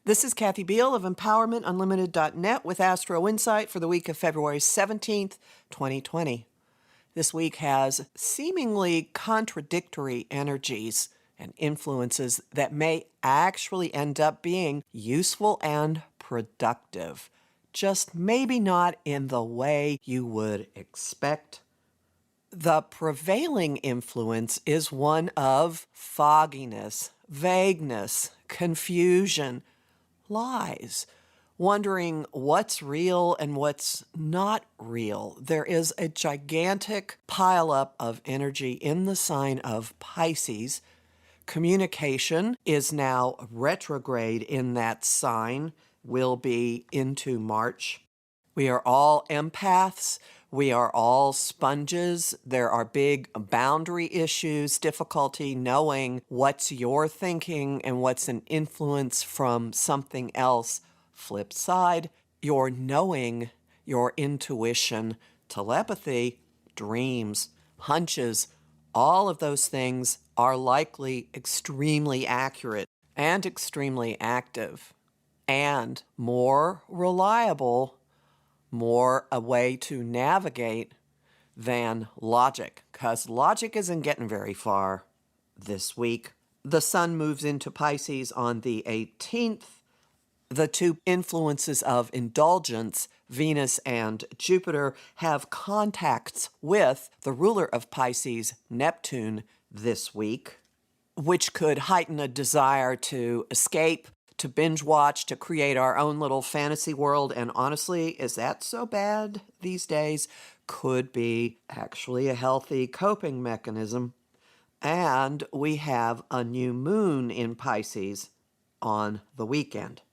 This is Kathy Beal of EmpowermentUnlimited.net with Astro-Insight for the week of February 17th, 2020. This week has seemingly contradictory energies and influences that may actually end up being useful and productive, just maybe not in the way you would expect. The prevailing influence is one of fogginess, vagueness, confusion, lies, wondering what's real and what's not real. There is a gigantic pileup of energy in the sign of Pisces. Communication is now retrograde in that sign, will be into March. We are all empaths. We are all sponges. There are big boundary issues, difficulty knowing what's your thinking and what's an influence from something else. Flip side, your knowing, your intuition, telepathy, dreams, hunches, all of those things are likely extremely accurate and extremely active and more reliable, more a way to navigate than logic, because logic isn't getting very far this week. The sun moves into Pisces on the 18th. The two influences of indulgence, Venus and Jupiter, have contacts with the ruler of Pisces, Neptune, this week, which could heighten a desire to escape, to binge watch, to create our own little fantasy world. And honestly, is that so bad these days? Could be actually a healthy coping mechanism. And we have a new moon in Pisces on the weekend.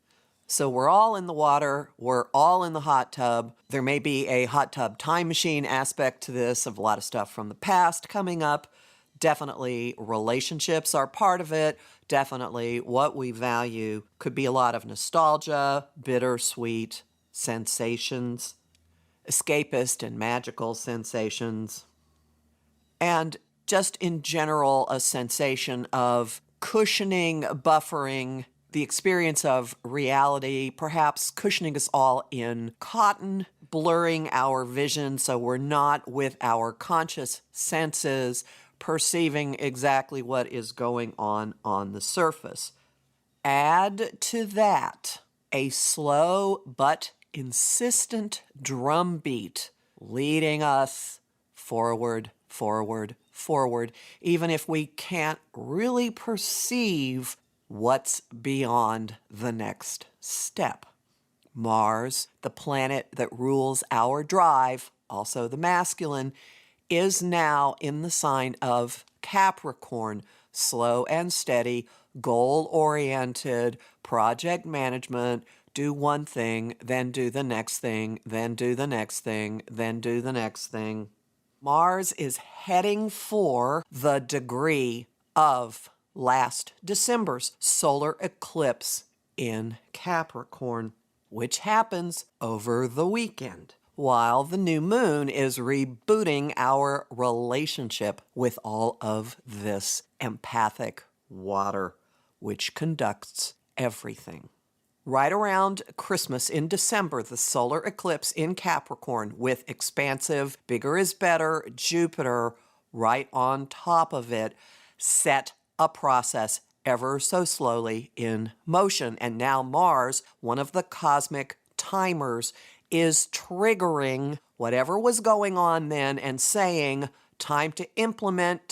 So we're all in the water, we're all in the hot tub. There may be a hot tub time machine aspect to this, of a lot of stuff from the past coming up. Definitely relationships are part of it. Definitely what we value. Could be a lot of nostalgia, bittersweet sensations, escapist and magical sensations, and just in general a sensation of cushioning, buffering the experience of reality, perhaps cushioning us all in cotton, blurring our vision so we're not with our conscious senses, perceiving exactly what is going on the surface. Add to that a slow but insistent drum beat leading us forward, forward, forward, even if we can't really perceive what's beyond the next step. Mars, the planet that rules our drive, also the masculine, is now in the sign of Capricorn, slow and steady, goal-oriented, project management, do one thing, then do the next thing, then do the next thing, then do the next thing. Mars is heading for the degree of last December's solar eclipse in Capricorn, which happens over the weekend, while the new moon is rebooting our relationship with all of this empathic water, which conducts everything. Right around Christmas in December, the solar eclipse in Capricorn with expansive, bigger is better, Jupiter right on top of it, set a process ever so slowly in motion. And now Mars, one of the cosmic timers, is triggering whatever was going on then and saying, time to implement,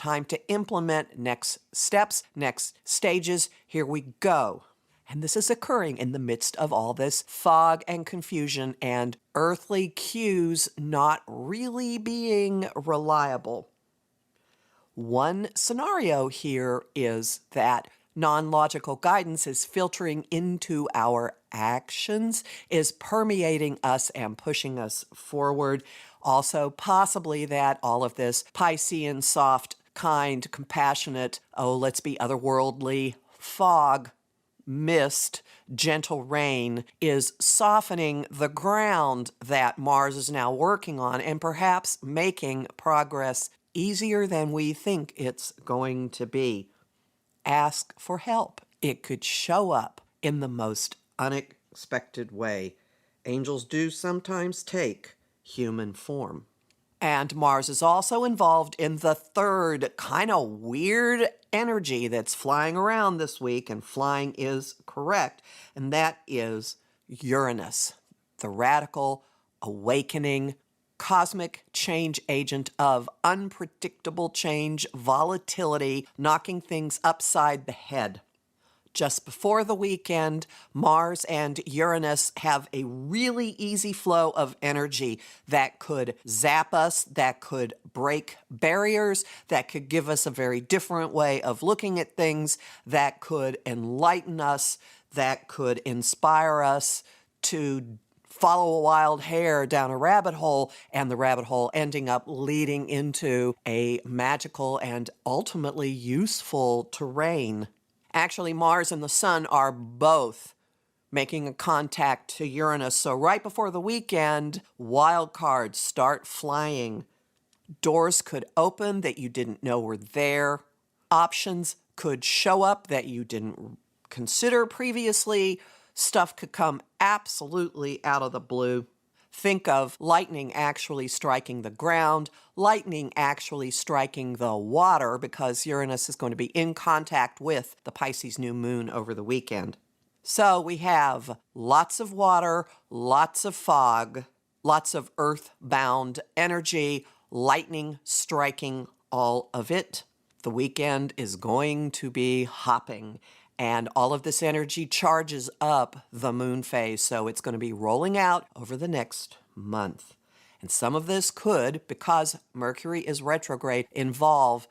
next steps, next stages, here we go. And this is occurring in the midst of all this fog and confusion and earthly cues not really being reliable. One scenario here is that non-logical guidance is filtering into our actions, is permeating us and pushing us forward. Also, possibly that all of this Piscean, soft, kind, compassionate, oh, let's be otherworldly, fog, mist, gentle rain is softening the ground that Mars is now working on and perhaps making progress easier than we think it's going to be. Ask for help. It could show up in the most unexpected way. Angels do sometimes take human form. And Mars is also involved in the third kind of weird energy that's flying around this week, and flying is correct, and that is Uranus, the radical, awakening, cosmic change agent of unpredictable change, volatility, knocking things upside the head. Just before the weekend, Mars and Uranus have a really easy flow of energy that could zap us, that could break barriers, that could give us a very different way of looking at things, that could enlighten us, that could inspire us to follow a wild hare down a rabbit hole, and the rabbit hole ending up leading into a magical and ultimately useful terrain. Actually, Mars and the Sun are both making a contact to Uranus. So right before the weekend, wild cards start flying. Doors could open that you didn't know were there. Options could show up that you didn't consider previously. Stuff could come absolutely out of the blue. Think of lightning actually striking the ground, lightning actually striking the water, because Uranus is going to be in contact with the Pisces new moon over the weekend. So we have lots of water, lots of fog, lots of earth-bound energy, lightning striking all of it. The weekend is going to be hopping. And all of this energy charges up the moon phase, so it's going to be rolling out over the next month. And some of this could, because Mercury is retrograde, involve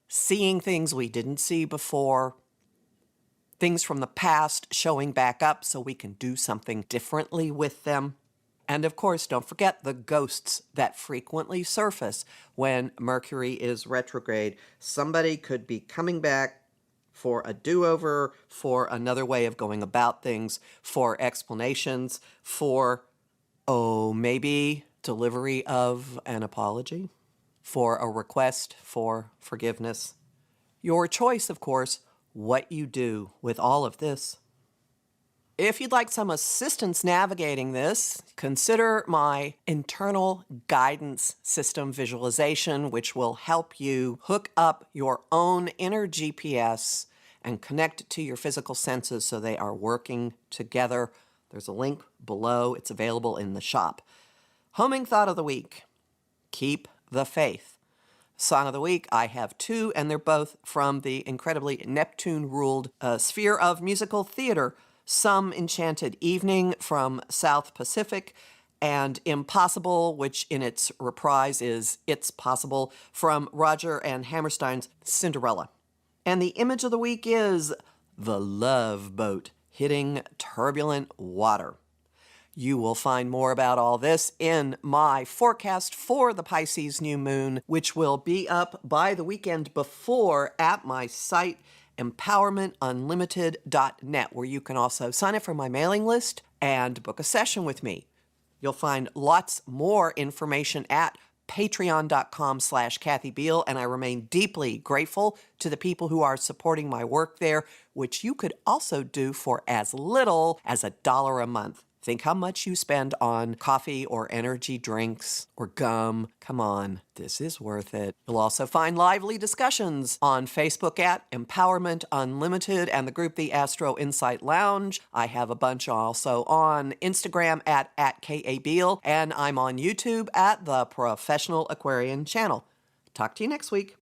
seeing things we didn't see before, things from the past showing back up so we can do something differently with them. And of course, don't forget the ghosts that frequently surface when Mercury is retrograde. Somebody could be coming back for a do-over, for another way of going about things, for explanations, for, maybe delivery of an apology, for a request for forgiveness. Your choice, of course, what you do with all of this. If you'd like some assistance navigating this, consider my internal guidance system visualization, which will help you hook up your own inner GPS and connect it to your physical senses so they are working together. There's a link below. It's available in the shop. Homing thought of the week: keep the faith. Song of the week, I have two, and they're both from the incredibly Neptune-ruled sphere of musical theater. Some Enchanted Evening from South Pacific, and Impossible, which in its reprise is It's Possible, from Roger and Hammerstein's Cinderella. And the image of the week is the Love Boat hitting turbulent water. You will find more about all this in my forecast for the Pisces new moon, which will be up by the weekend before at my site, empowermentunlimited.net, where you can also sign up for my mailing list and book a session with me. You'll find lots more information at patreon.com/Kathy Beal, and I remain deeply grateful to the people who are supporting my work there, which you could also do for as little as $1 a month. Think how much you spend on coffee or energy drinks or gum. Come on, this is worth it. You'll also find lively discussions on Facebook at Empowerment Unlimited and the group The Astro-Insight Lounge. I have a bunch also on Instagram at @KABeal, and I'm on YouTube at The Professional Aquarian Channel. Talk to you next week.